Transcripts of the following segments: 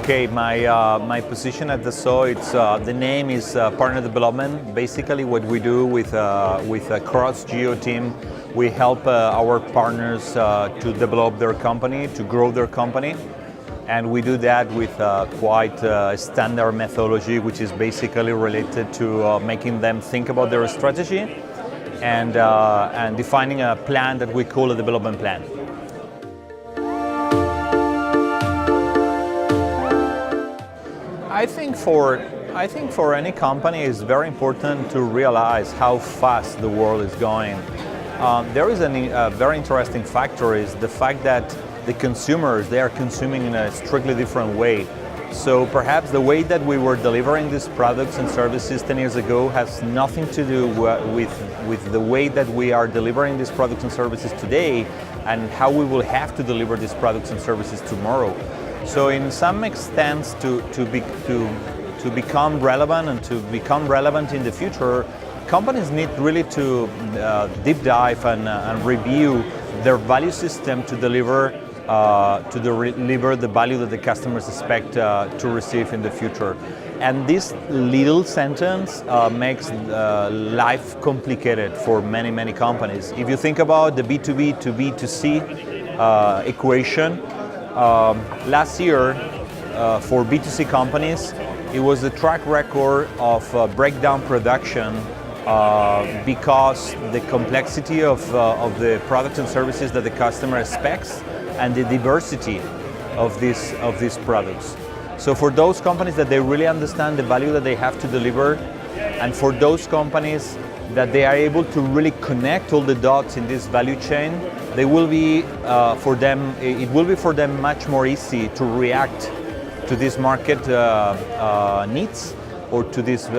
Okay, my position at Dassault, the name is partner development. Basically, what we do with a cross-geo team, we help our partners to develop their company, to grow their company, and we do that with quite standard methodology, which is basically related to making them think about their strategy and defining a plan that we call a development plan. I think for any company it's very important to realize how fast the world is going. There is a very interesting factor is the fact that the consumers, they are consuming in a strictly different way. So perhaps the way that we were delivering these products and services 10 years ago has nothing to do with the way that we are delivering these products and services today and how we will have to deliver these products and services tomorrow. So in some extent, to become relevant and to become relevant in the future, companies need really to deep dive and review their value system to deliver the value that the customers expect to receive in the future. And this little sentence makes life complicated for many companies. If you think about the B2B to B2C equation, last year, for B2C companies, it was a track record of breakdown production because the complexity of the products and services that the customer expects and the diversity of these products. So for those companies that they really understand the value that they have to deliver, and for those companies that they are able to really connect all the dots in this value chain, it will be for them much more easy to react to these market needs or to these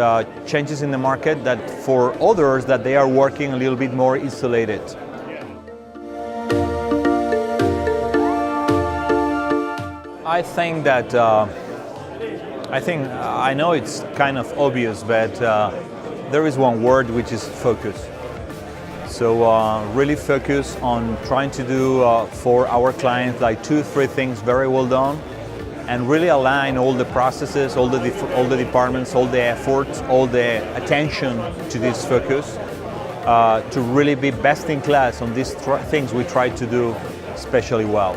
changes in the market that for others that they are working a little bit more isolated. I know it's kind of obvious, but there is one word which is focus. So really focus on trying to do for our clients like 2-3 things very well done, and really align all the processes, all the departments, all the efforts, all the attention to this focus to really be best in class on these things we try to do especially well.